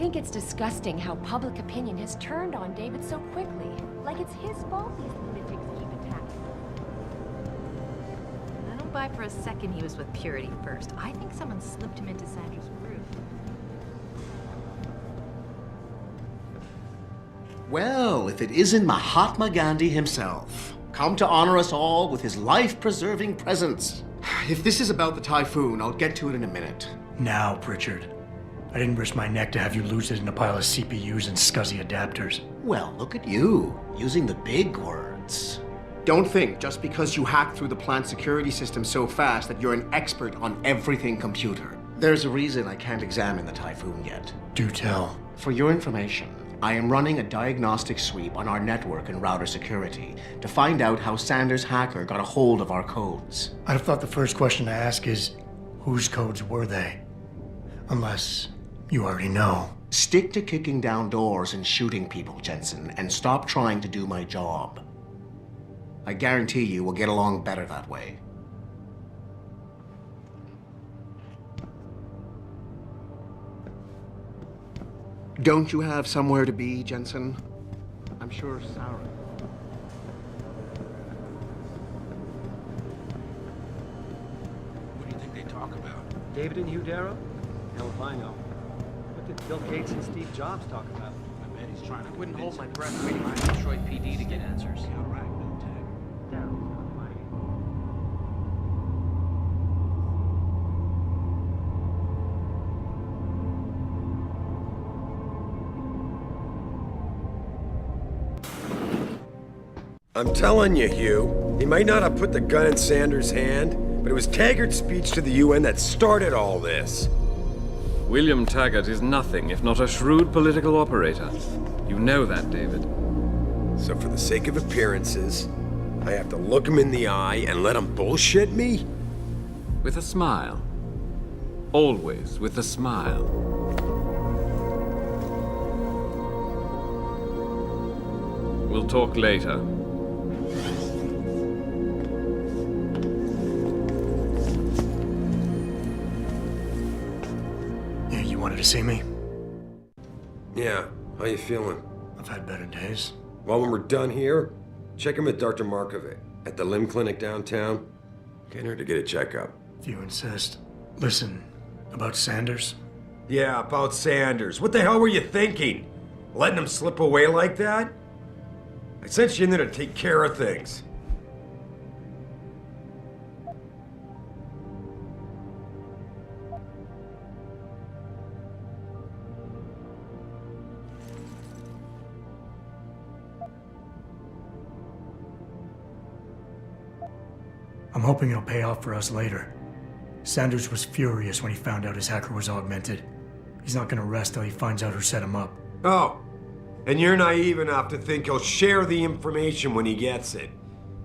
think it's disgusting how public opinion has turned on David so quickly. Like it's his fault these lunatics keep attacking. I don't buy for a second he was with Purity first. I think someone slipped him into Sandra's roof. Well, if it isn't Mahatma Gandhi himself, come to honor us all with his life-preserving presence. If this is about the typhoon, I'll get to it in a minute. Now, Pritchard. I didn't risk my neck to have you lose it in a pile of CPUs and scuzzy adapters. Well, look at you, using the big words. Don't think just because you hacked through the plant security system so fast that you're an expert on everything computer. There's a reason I can't examine the typhoon yet. Do tell. For your information, I am running a diagnostic sweep on our network and router security to find out how Sanders' hacker got a hold of our codes. I'd have thought the first question to ask is, whose codes were they? Unless you already know. Stick to kicking down doors and shooting people, Jensen, and stop trying to do my job. I guarantee you we'll get along better that way. Don't you have somewhere to be, Jensen? I'm sure Sarah... What do you think they talk about? David and Hugh Darrow? Hell if I know. What did Bill Gates and Steve Jobs talk about? I bet he's trying to Wouldn't hold my convince breath waiting for Detroit PD to get answers. him. Yeah, right, Bill Tech. Darrow's not funny. I'm telling you, Hugh, he might not have put the gun in Sanders' hand, but it was Taggart's speech to the UN that started all this. William Taggart is nothing if not a shrewd political operator. You know that, David. So for the sake of appearances, I have to look him in the eye and let him bullshit me? With a smile. Always with a smile. We'll talk later. You wanted to see me? Yeah, how you feeling? I've had better days. Well, when we're done here, check him with Dr. Markovic at the limb clinic downtown. Get her to get a checkup. If you insist. Listen, about Sanders? Yeah, about Sanders. What the hell were you thinking? Letting him slip away like that? I sent you in there to take care of things. I'm hoping it'll pay off for us later. Sanders was furious when he found out his hacker was augmented. He's not gonna rest till he finds out who set him up. Oh, and you're naive enough to think he'll share the information when he gets it.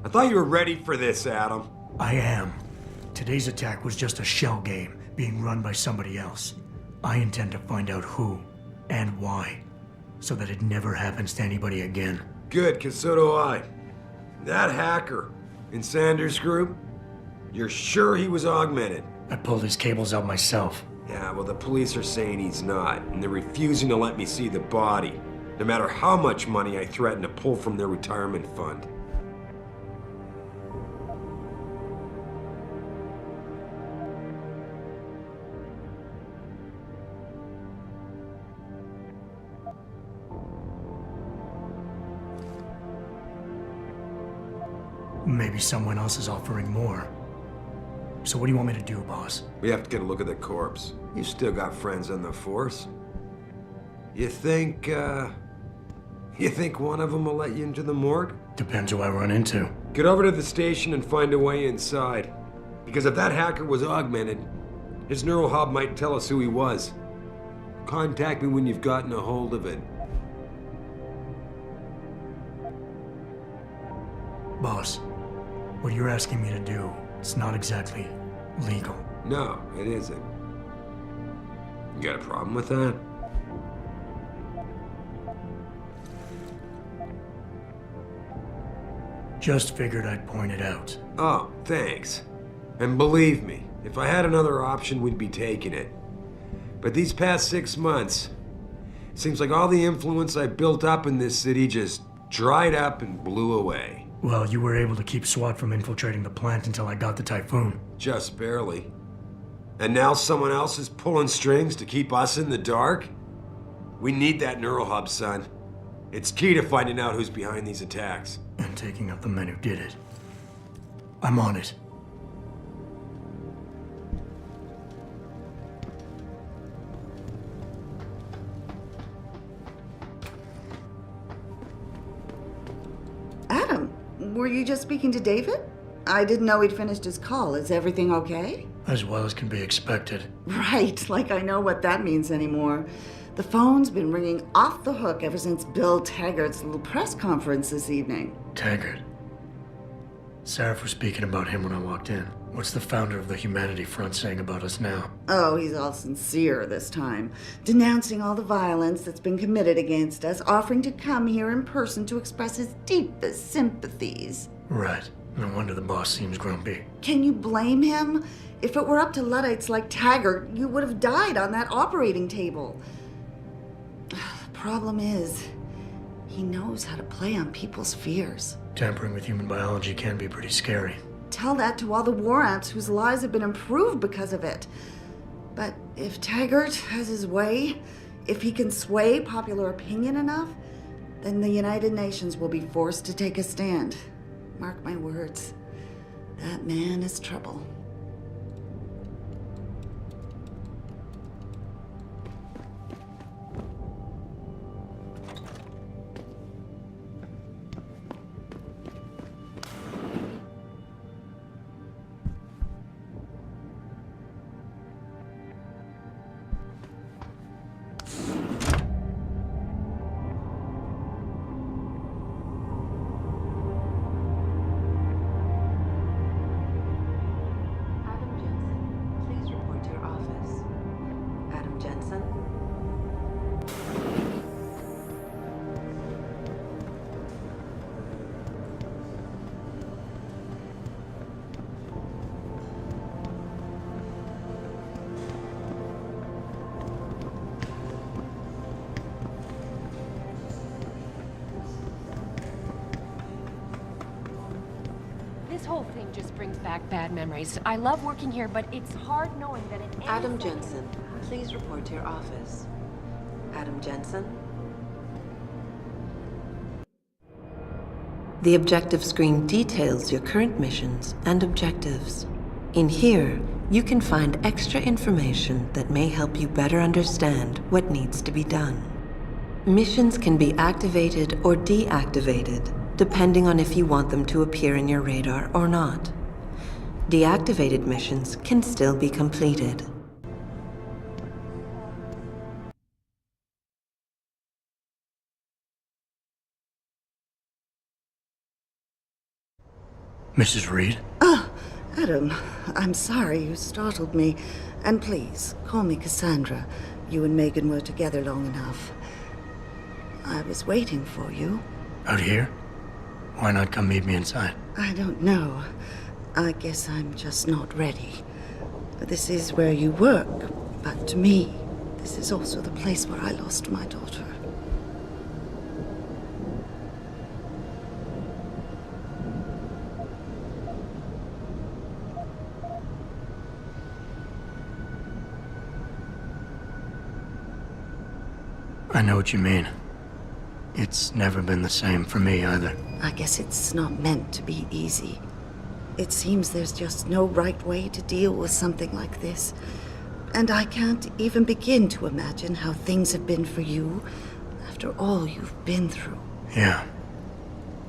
I thought you were ready for this, Adam. I am. Today's attack was just a shell game being run by somebody else. I intend to find out who and why, so that it never happens to anybody again. Good, 'cause so do I. That hacker in Sanders' group, you're sure he was augmented? I pulled his cables out myself. Yeah, well, the police are saying he's not, and they're refusing to let me see the body, no matter how much money I threaten to pull from their retirement fund. Maybe someone else is offering more. So what do you want me to do, boss? We have to get a look at the corpse. You still got friends on the force. You think one of them will let you into the morgue? Depends who I run into. Get over to the station and find a way inside. Because if that hacker was augmented, his neural hub might tell us who he was. Contact me when you've gotten a hold of it. Boss, what you're asking me to do, it's not exactly legal. No, it isn't. You got a problem with that? Just figured I'd point it out. Oh, thanks. And believe me, if I had another option, we'd be taking it. But these past 6 months, Seems like all the influence I built up in this city just dried up and blew away. Well, you were able to keep SWAT from infiltrating the plant until I got the typhoon. Just barely. And now someone else is pulling strings to keep us in the dark? We need that neural hub, son. It's key to finding out who's behind these attacks. And taking out the men who did it. I'm on it. Adam, were you just speaking to David? I didn't know he'd finished his call. Is everything okay? As well as can be expected. Right, like I know what that means anymore. The phone's been ringing off the hook ever since Bill Taggart's little press conference this evening. Taggart. Sarah was speaking about him when I walked in. What's the founder of the Humanity Front saying about us now? Oh, he's all sincere this time, denouncing all the violence that's been committed against us, offering to come here in person to express his deepest sympathies. Right. No wonder the boss seems grumpy. Can you blame him? If it were up to Luddites like Taggart, you would have died on that operating table. The problem is, he knows how to play on people's fears. Tampering with human biology can be pretty scary. Tell that to all the war ants whose lives have been improved because of it. But if Taggart has his way, if he can sway popular opinion enough, then the United Nations will be forced to take a stand. Mark my words, that man is trouble. This whole thing just brings back bad memories. I love working here, but it's hard knowing that at any Adam second- Jensen, please report to your office. Adam Jensen? The objective screen details your current missions and objectives. In here, you can find extra information that may help you better understand what needs to be done. Missions can be activated or deactivated, depending on if you want them to appear in your radar or not. Deactivated missions can still be completed. Mrs. Reed? Adam, I'm sorry you startled me. And please, call me Cassandra. You and Megan were together long enough. I was waiting for you. Out here? Why not come meet me inside? I don't know. I guess I'm just not ready. This is where you work, but to me, this is also the place where I lost my daughter. I know what you mean. It's never been the same for me either. I guess it's not meant to be easy. It seems there's just no right way to deal with something like this. And I can't even begin to imagine how things have been for you after all you've been through. Yeah.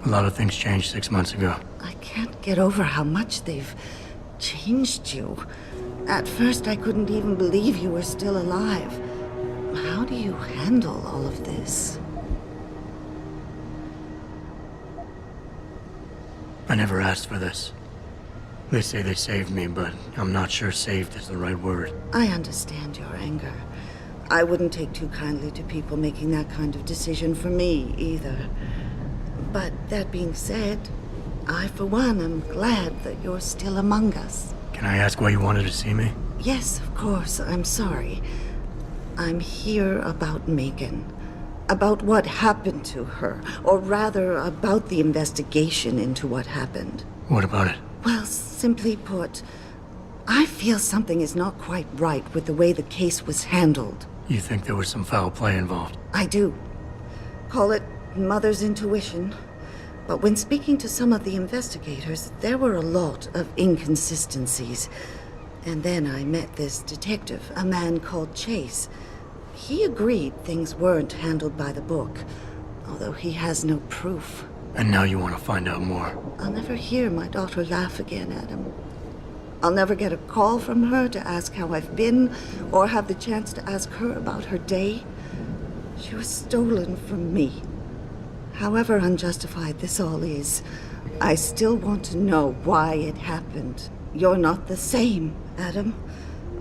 A lot of things changed 6 months ago. I can't get over how much they've changed you. At first, I couldn't even believe you were still alive. How do you handle all of this? I never asked for this. They say they saved me, but I'm not sure saved is the right word. I understand your anger. I wouldn't take too kindly to people making that kind of decision for me, either. But that being said, I, for one, am glad that you're still among us. Can I ask why you wanted to see me? Yes, of course. I'm sorry. I'm here about Megan. about what happened to her, or rather, about the investigation into what happened. What about it? Well, simply put, I feel something is not quite right with the way the case was handled. You think there was some foul play involved? I do. Call it mother's intuition. But when speaking to some of the investigators, there were a lot of inconsistencies. And then I met this detective, a man called Chase. He agreed things weren't handled by the book, although he has no proof. And now you want to find out more? I'll never hear my daughter laugh again, Adam. I'll never get a call from her to ask how I've been, or have the chance to ask her about her day. She was stolen from me. However unjustified this all is, I still want to know why it happened. You're not the same, Adam.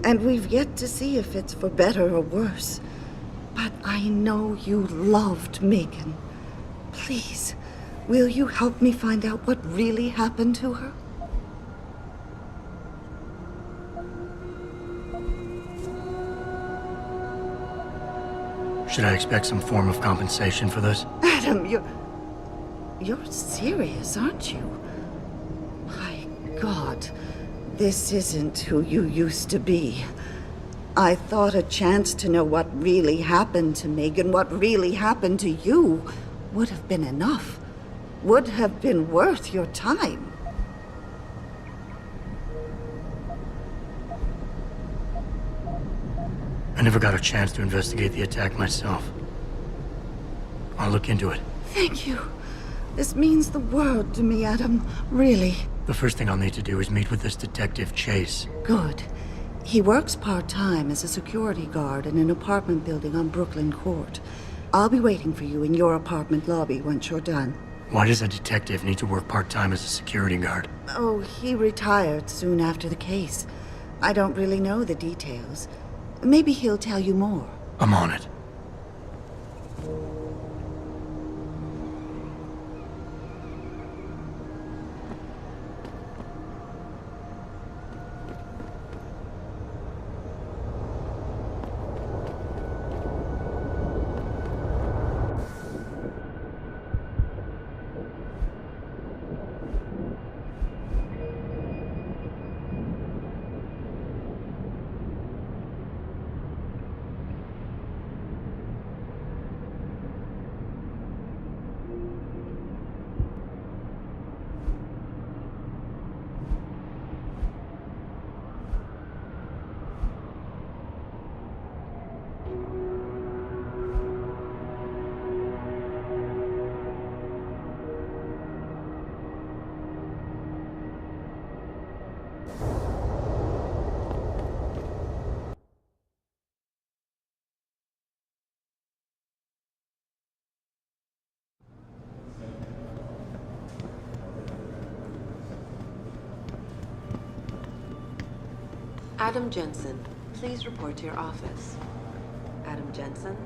And we've yet to see if it's for better or worse. But I know you loved Megan. Please, will you help me find out what really happened to her? Should I expect some form of compensation for this? Adam, you're serious, aren't you? My God, this isn't who you used to be. I thought a chance to know what really happened to Megan, what really happened to you, would have been enough. Would have been worth your time. I never got a chance to investigate the attack myself. I'll look into it. Thank you. This means the world to me, Adam. Really. The first thing I'll need to do is meet with this detective, Chase. Good. He works part-time as a security guard in an apartment building on Brooklyn Court. I'll be waiting for you in your apartment lobby once you're done. Why does a detective need to work part-time as a security guard? Oh, he retired soon after the case. I don't really know the details. Maybe he'll tell you more. I'm on it. Adam Jensen, please report to your office. Adam Jensen?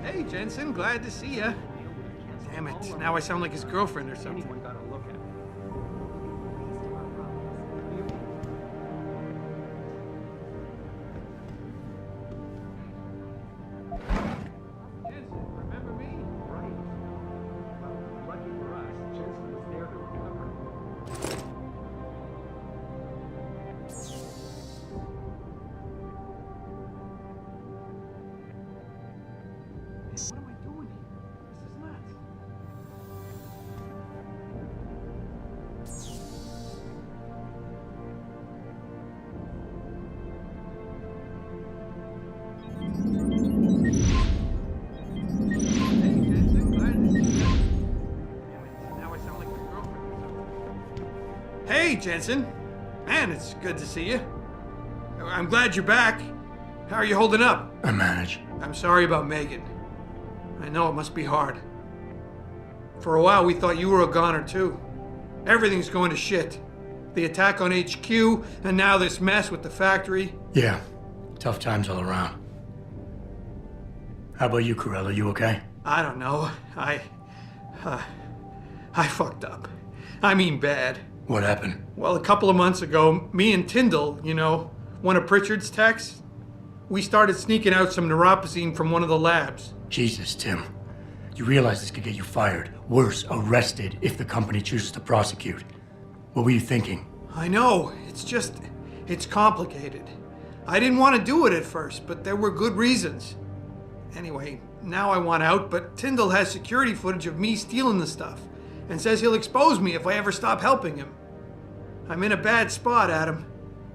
Hey, Jensen, glad to see ya. Damn it, now I sound like his girlfriend or something. Anyone gotta look at. What am I doing here? This is nuts. Hey, Jensen, glad to see you. Damn it, now I sound like your girlfriend or something. Hey, Jensen. Man, it's good to see you. I'm glad you're back. How are you holding up? I manage. I'm sorry about Megan. I know it must be hard. For a while, we thought you were a goner, too. Everything's going to shit. The attack on HQ, and now this mess with the factory. Yeah, tough times all around. How about you, Corella? You okay? I don't know. I fucked up. I mean bad. What happened? Well, a couple of months ago, me and Tyndall, you know, one of Pritchard's techs, we started sneaking out some neuropozyne from one of the labs. Jesus, Tim. You realize this could get you fired. Worse, arrested if the company chooses to prosecute. What were you thinking? I know. It's complicated. I didn't want to do it at first, but there were good reasons. Anyway, now I want out, but Tyndall has security footage of me stealing the stuff and says he'll expose me if I ever stop helping him. I'm in a bad spot, Adam.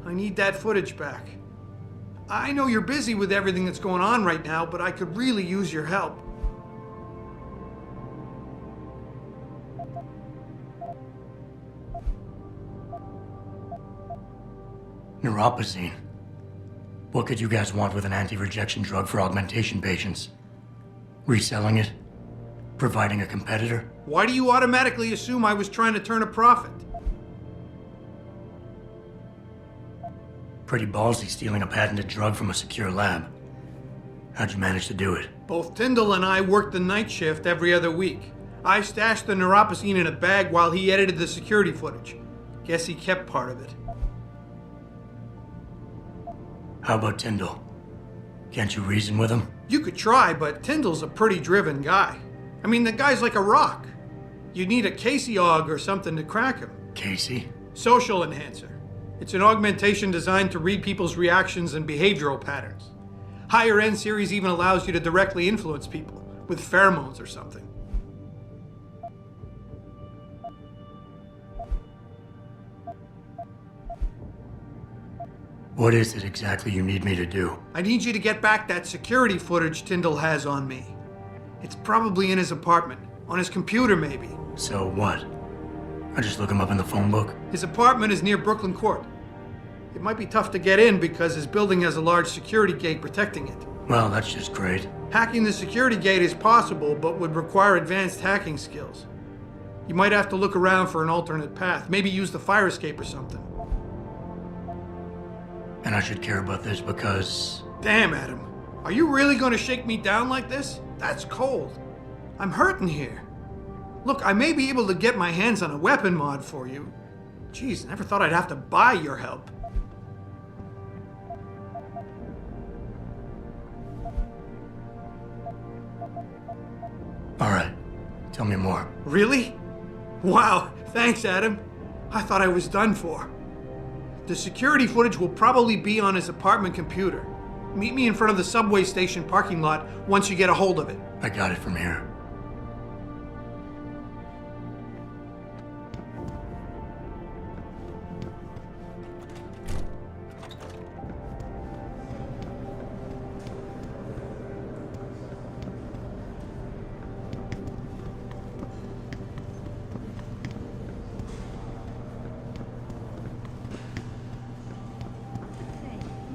I need that footage back. I know you're busy with everything that's going on right now, but I could really use your help. Neuropozyne. What could you guys want with an anti-rejection drug for augmentation patients? Reselling it? Providing a competitor? Why do you automatically assume I was trying to turn a profit? Pretty ballsy stealing a patented drug from a secure lab. How'd you manage to do it? Both Tyndall and I worked the night shift every other week. I stashed the neuropozyne in a bag while he edited the security footage. Guess he kept part of it. How about Tyndall? Can't you reason with him? You could try, but Tyndall's a pretty driven guy. I mean, the guy's like a rock. You'd need a Casey aug or something to crack him. Casey? Social enhancer. It's an augmentation designed to read people's reactions and behavioral patterns. Higher end series even allows you to directly influence people with pheromones or something. What is it exactly you need me to do? I need you to get back that security footage Tyndall has on me. It's probably in his apartment, on his computer maybe. So what? I just look him up in the phone book? His apartment is near Brooklyn Court. It might be tough to get in because his building has a large security gate protecting it. Well, that's just great. Hacking the security gate is possible, but would require advanced hacking skills. You might have to look around for an alternate path, maybe use the fire escape or something. And I should care about this because... Damn, Adam. Are you really going to shake me down like this? That's cold. I'm hurting here. Look, I may be able to get my hands on a weapon mod for you. Jeez, never thought I'd have to buy your help. All right. Tell me more. Really? Wow, thanks, Adam. I thought I was done for. The security footage will probably be on his apartment computer. Meet me in front of the subway station parking lot once you get a hold of it. I got it from here.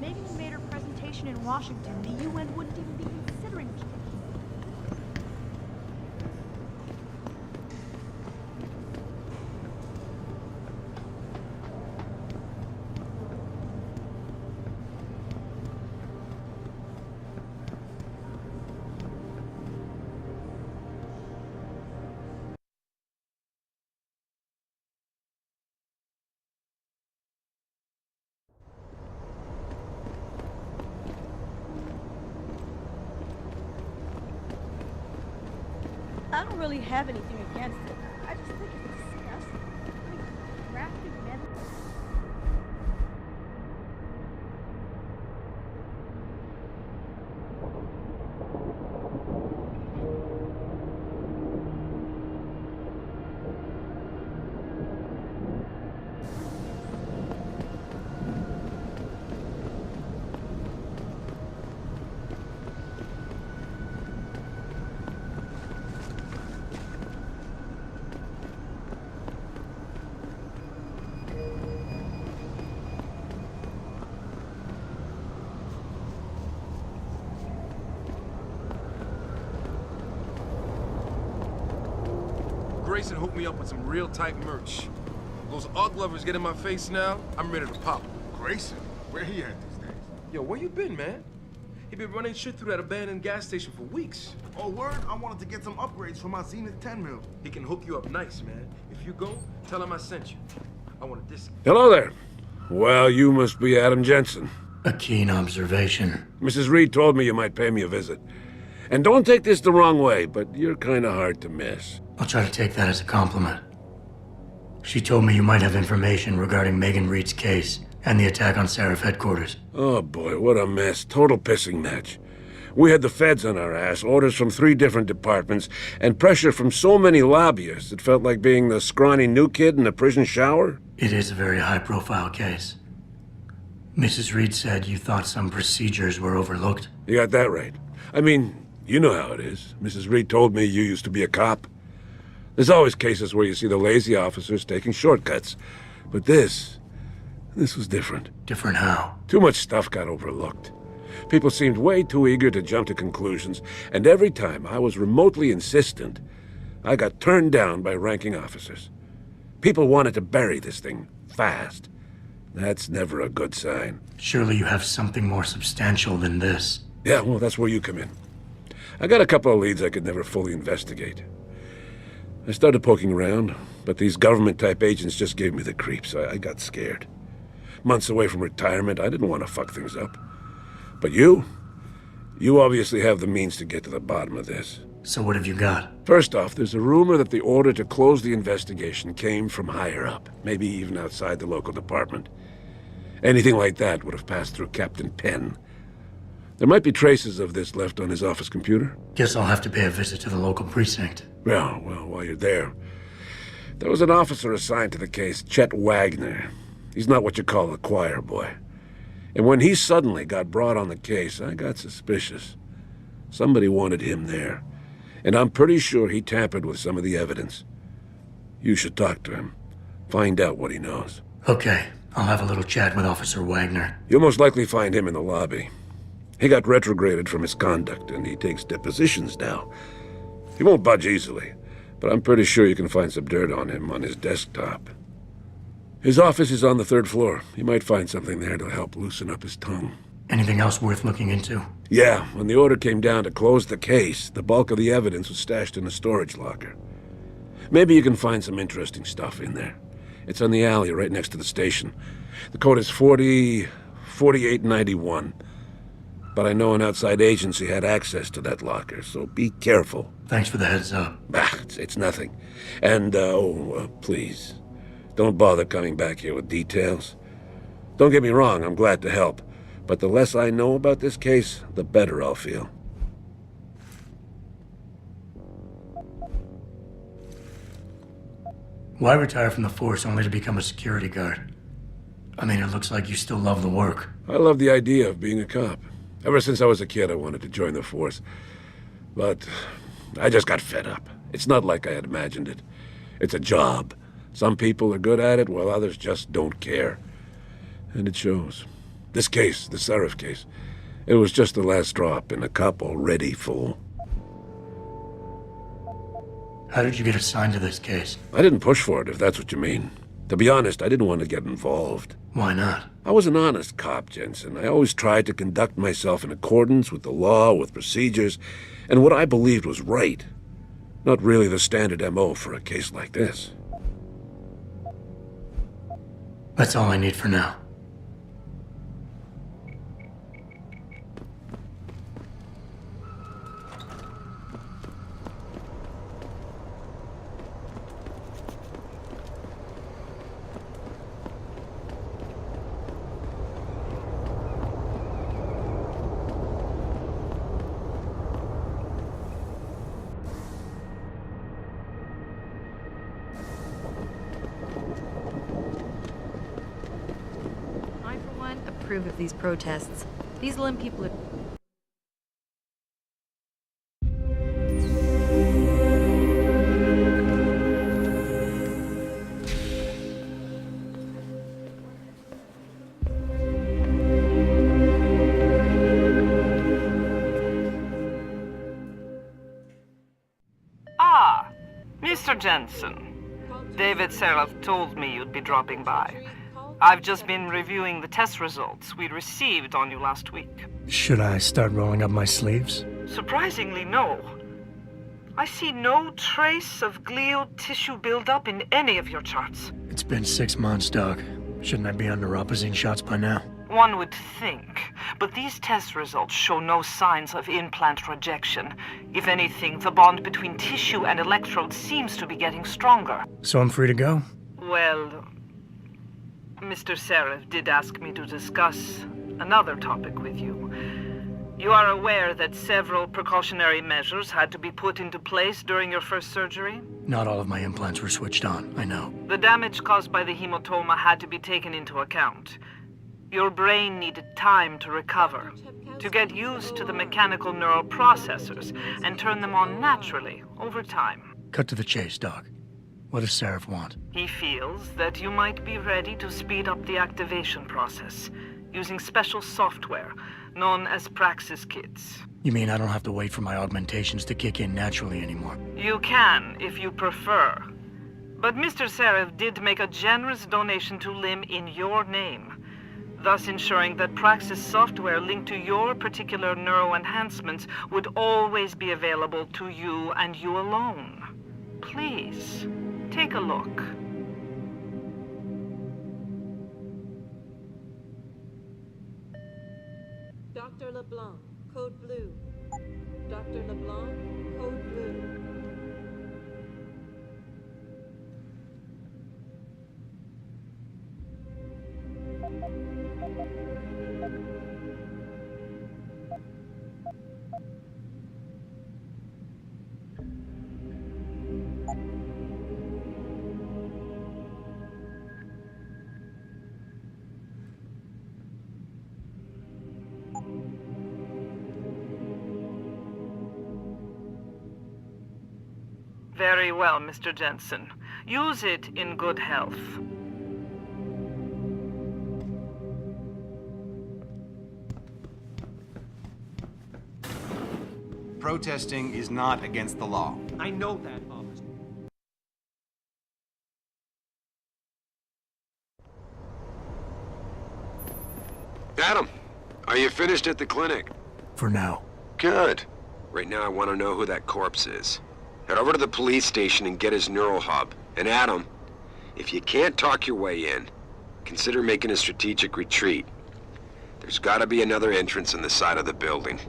Megan made her presentation in Washington. The UN wouldn't even be considering it. I don't really have anything against it. I just think it's disgusting. I mean, grafting men. Grayson hooked me up with some real tight merch. Those UGG lovers get in my face now, I'm ready to pop. Grayson? Where he at these days? Yo, where you been, man? He been running shit through that abandoned gas station for weeks. Oh, word? I wanted to get some upgrades for my Zenith 10 mil. He can hook you up nice, man. If you go, tell him I sent you. I want a discount. Hello there. Well, you must be Adam Jensen. A keen observation. Mrs. Reed told me you might pay me a visit. And don't take this the wrong way, but you're kind of hard to miss. I'll try to take that as a compliment. She told me you might have information regarding Megan Reed's case and the attack on Seraph headquarters. Oh boy, what a mess. Total pissing match. We had the feds on our ass, orders from 3 different departments, and pressure from so many lobbyists it felt like being the scrawny new kid in a prison shower. It is a very high-profile case. Mrs. Reed said you thought some procedures were overlooked. You got that right. I mean, you know how it is. Mrs. Reed told me you used to be a cop. There's always cases where you see the lazy officers taking shortcuts. But this was different. Different how? Too much stuff got overlooked. People seemed way too eager to jump to conclusions, and every time I was remotely insistent, I got turned down by ranking officers. People wanted to bury this thing fast. That's never a good sign. Surely you have something more substantial than this. Yeah, well, that's where you come in. I got a couple of leads I could never fully investigate. I started poking around, but these government-type agents just gave me the creeps. I got scared. Months away from retirement, I didn't want to fuck things up. But you obviously have the means to get to the bottom of this. So what have you got? First off, there's a rumor that the order to close the investigation came from higher up, maybe even outside the local department. Anything like that would have passed through Captain Penn. There might be traces of this left on his office computer. Guess I'll have to pay a visit to the local precinct. Well, while you're there, there was an officer assigned to the case, Chet Wagner. He's not what you call a choir boy. And when he suddenly got brought on the case, I got suspicious. Somebody wanted him there. And I'm pretty sure he tampered with some of the evidence. You should talk to him. Find out what he knows. Okay, I'll have a little chat with Officer Wagner. You'll most likely find him in the lobby. He got retrograded from his conduct, and he takes depositions now. He won't budge easily, but I'm pretty sure you can find some dirt on him on his desktop. His office is on the 3rd floor. You might find something there to help loosen up his tongue. Anything else worth looking into? Yeah, when the order came down to close the case, the bulk of the evidence was stashed in a storage locker. Maybe you can find some interesting stuff in there. It's on the alley right next to the station. The code is 4891. But I know an outside agency had access to that locker, so be careful. Thanks for the heads up. It's nothing. And, please, don't bother coming back here with details. Don't get me wrong, I'm glad to help. But the less I know about this case, the better I'll feel. Why retire from the force only to become a security guard? I mean, it looks like you still love the work. I love the idea of being a cop. Ever since I was a kid, I wanted to join the force. But I just got fed up. It's not like I had imagined it. It's a job. Some people are good at it, while others just don't care. And it shows. This case, the Seraph case, it was just the last drop in a cup already full. How did you get assigned to this case? I didn't push for it, if that's what you mean. To be honest, I didn't want to get involved. Why not? I was an honest cop, Jensen. I always tried to conduct myself in accordance with the law, with procedures, and what I believed was right. Not really the standard MO for a case like this. That's all I need for now. Approve of these protests. These Lim people are... Ah, Mr. Jensen. David Seraph told me you'd be dropping by. I've just been reviewing the test results we received on you last week. Should I start rolling up my sleeves? Surprisingly, no. I see no trace of glial tissue buildup in any of your charts. It's been 6 months, Doc. Shouldn't I be on neuropozyne shots by now? One would think, but these test results show no signs of implant rejection. If anything, the bond between tissue and electrodes seems to be getting stronger. So I'm free to go? Well, Mr. Seraph did ask me to discuss another topic with you. You are aware that several precautionary measures had to be put into place during your first surgery? Not all of my implants were switched on, I know. The damage caused by the hematoma had to be taken into account. Your brain needed time to recover, to get used to the mechanical neural processors and turn them on naturally over time. Cut to the chase, Doc. What does Seraph want? He feels that you might be ready to speed up the activation process using special software known as Praxis Kits. You mean I don't have to wait for my augmentations to kick in naturally anymore? You can, if you prefer. But Mr. Seraph did make a generous donation to LIM in your name, thus ensuring that Praxis software linked to your particular neuroenhancements would always be available to you and you alone. Please, take a look. Dr. LeBlanc, code blue. Dr. LeBlanc, code blue. Very well, Mr. Jensen. Use it in good health. Protesting is not against the law. I know that, officer. Adam, are you finished at the clinic? For now. Good. Right now I want to know who that corpse is. Head over to the police station and get his neural hub. And Adam, if you can't talk your way in, consider making a strategic retreat. There's gotta be another entrance on the side of the building.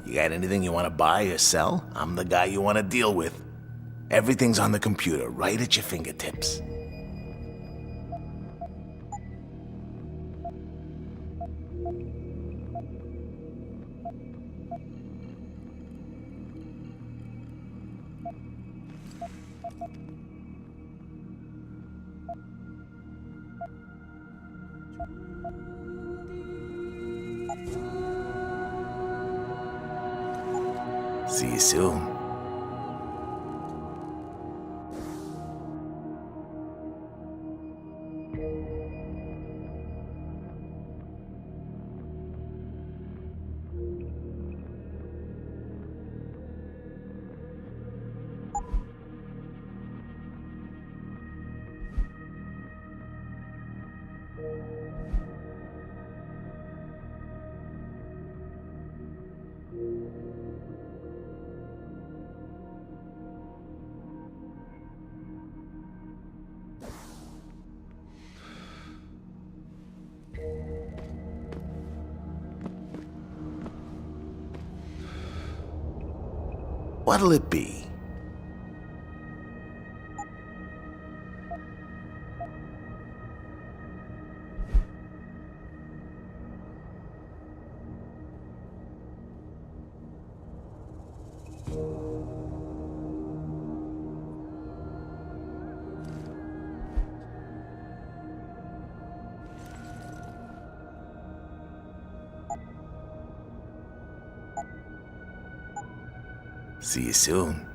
You got anything you want to buy or sell? I'm the guy you want to deal with. Everything's on the computer, right at your fingertips. See you soon. What'll it be? See you soon.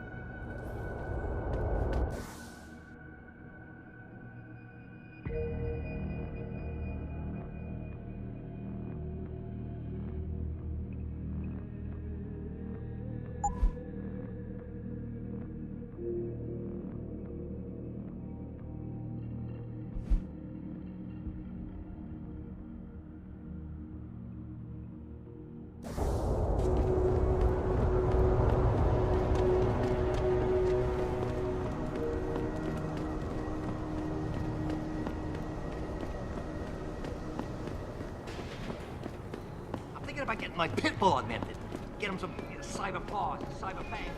About getting my pit bull augmented. Get him some cyber paws, cyber fangs.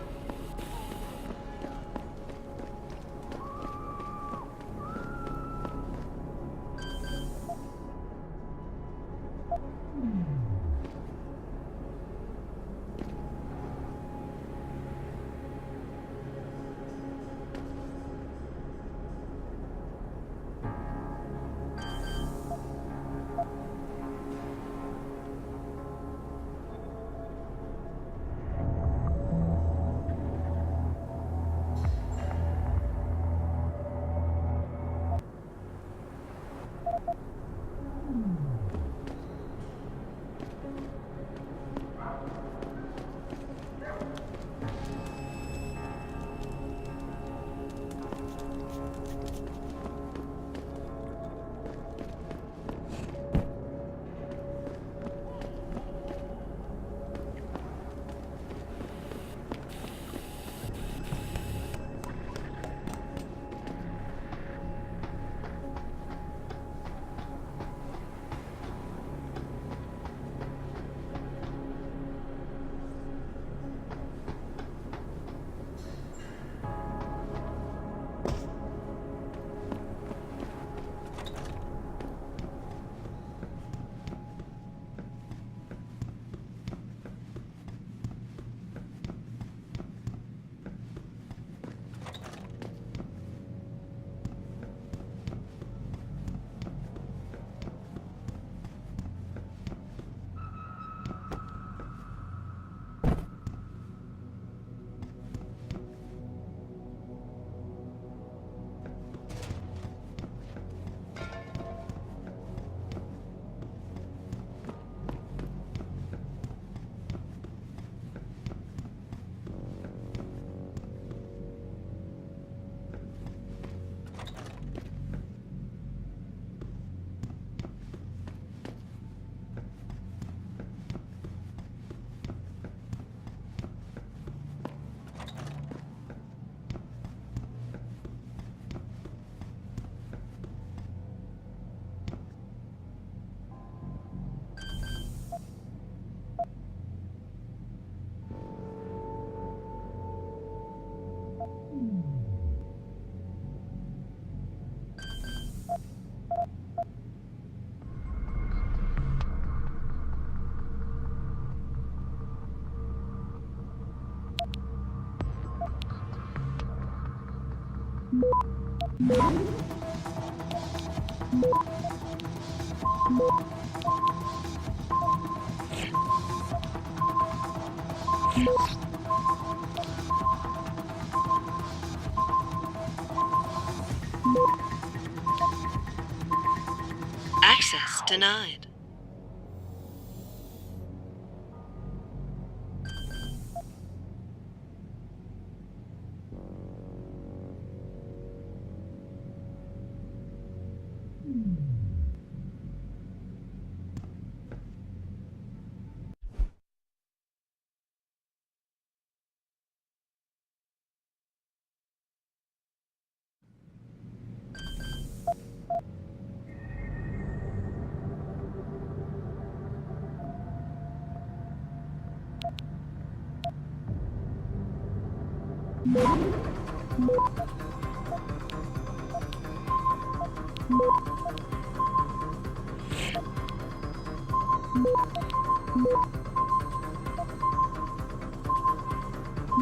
Access denied.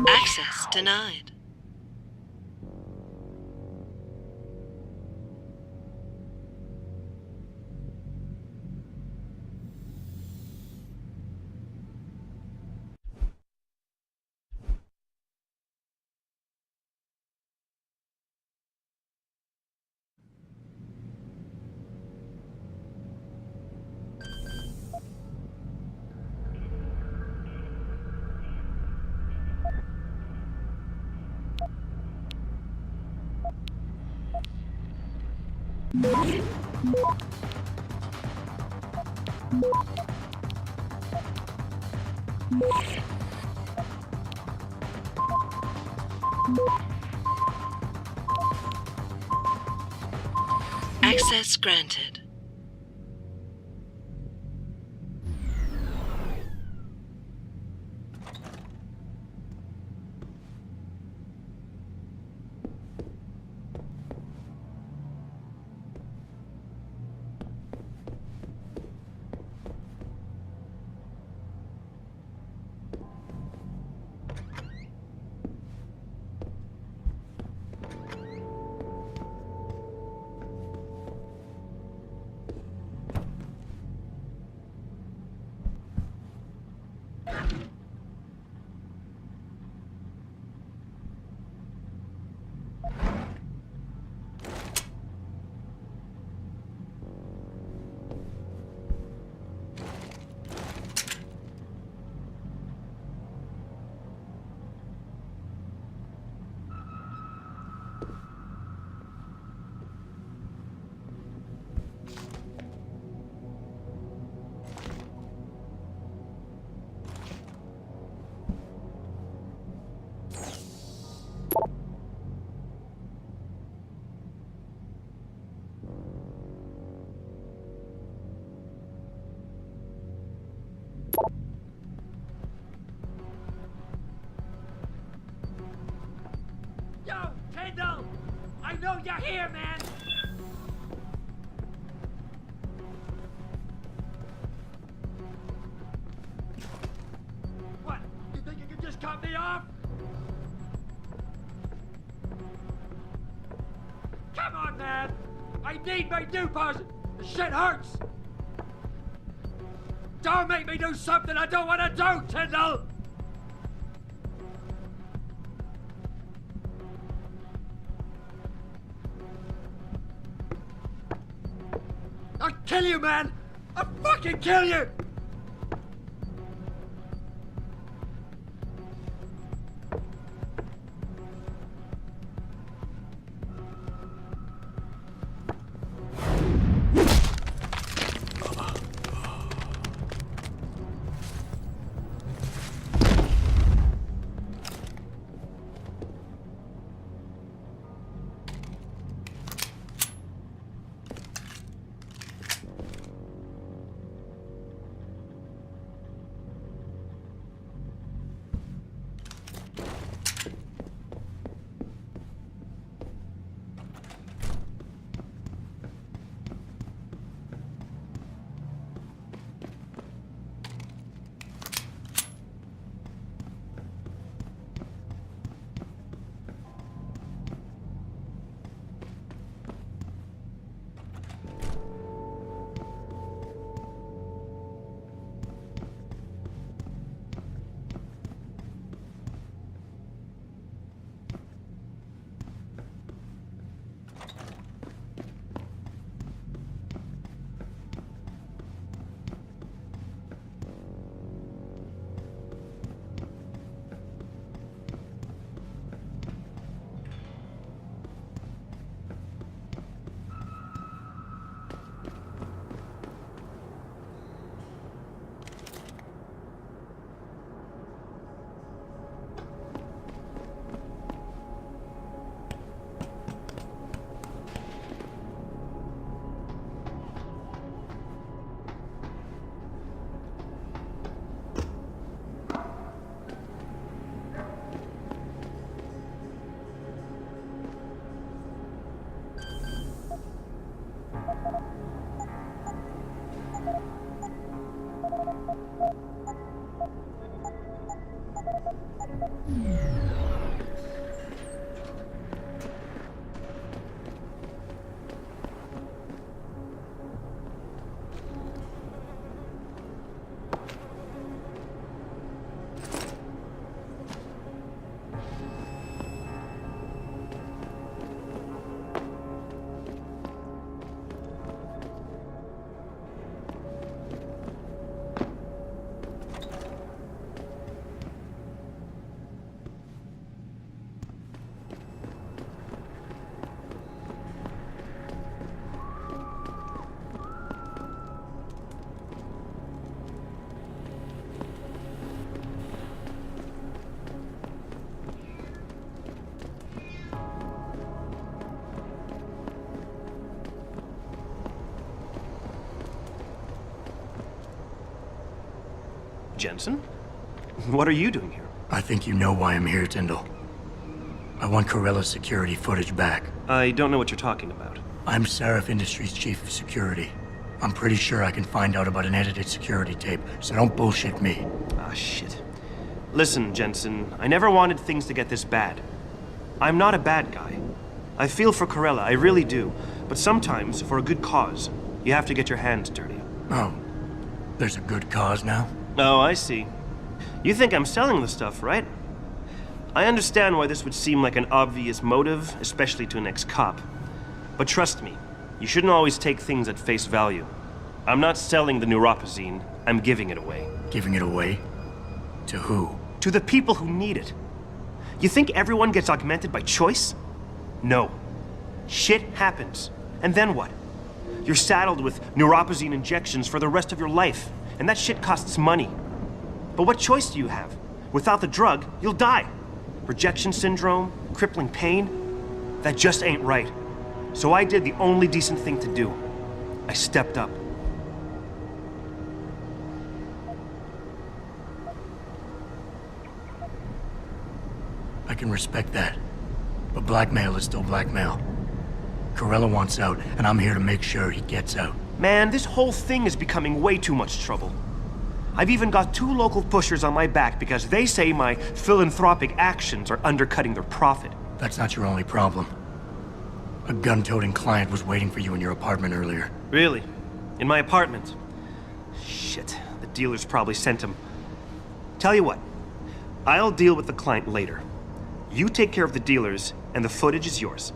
Access denied. Access granted. Yo, Kendall! I know you're here, man! What? You think you can just cut me off? Come on, man! I need my new person! The shit hurts! Don't make me do something I don't want to do, Kendall! I'll kill you, man! I'll fucking kill you! Jensen. What are you doing here? I think you know why I'm here, Tyndall. I want Corella's security footage back. I don't know what you're talking about. I'm Seraph Industries' chief of security. I'm pretty sure I can find out about an edited security tape, so don't bullshit me. Ah, shit. Listen, Jensen, I never wanted things to get this bad. I'm not a bad guy. I feel for Corella, I really do. But sometimes, for a good cause, you have to get your hands dirty. Oh, there's a good cause now? Oh, I see. You think I'm selling the stuff, right? I understand why this would seem like an obvious motive, especially to an ex-cop. But trust me, you shouldn't always take things at face value. I'm not selling the neuropazine, I'm giving it away. Giving it away? To who? To the people who need it. You think everyone gets augmented by choice? No. Shit happens. And then what? You're saddled with neuropazine injections for the rest of your life, and that shit costs money. But what choice do you have? Without the drug, you'll die. Rejection syndrome, crippling pain, that just ain't right. So I did the only decent thing to do. I stepped up. I can respect that. But blackmail is still blackmail. Corella wants out, and I'm here to make sure he gets out. Man, this whole thing is becoming way too much trouble. I've even got 2 local pushers on my back because they say my philanthropic actions are undercutting their profit. That's not your only problem. A gun-toting client was waiting for you in your apartment earlier. Really? In my apartment? Shit, the dealers probably sent him. Tell you what, I'll deal with the client later. You take care of the dealers, and the footage is yours.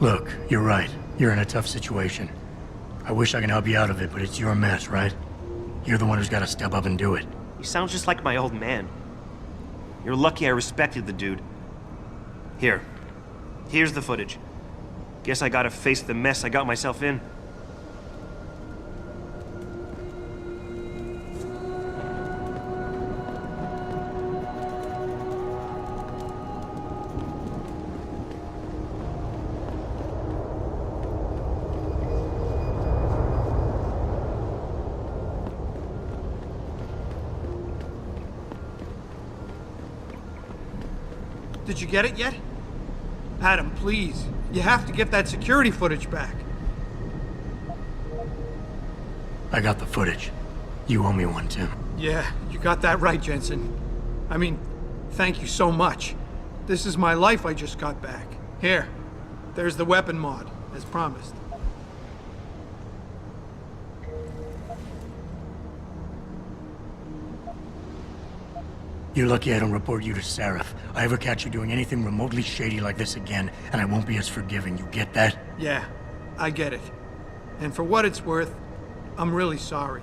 Look, you're right. You're in a tough situation. I wish I can help you out of it, but it's your mess, right? You're the one who's got to step up and do it. You sound just like my old man. You're lucky I respected the dude. Here's the footage. Guess I gotta face the mess I got myself in. Did you get it yet? Adam, please. You have to get that security footage back. I got the footage. You owe me one, Tim. Yeah, you got that right, Jensen. I mean, thank you so much. This is my life I just got back. Here, there's the weapon mod, as promised. You're lucky I don't report you to Seraph. I ever catch you doing anything remotely shady like this again, and I won't be as forgiving. You get that? Yeah, I get it. And for what it's worth, I'm really sorry.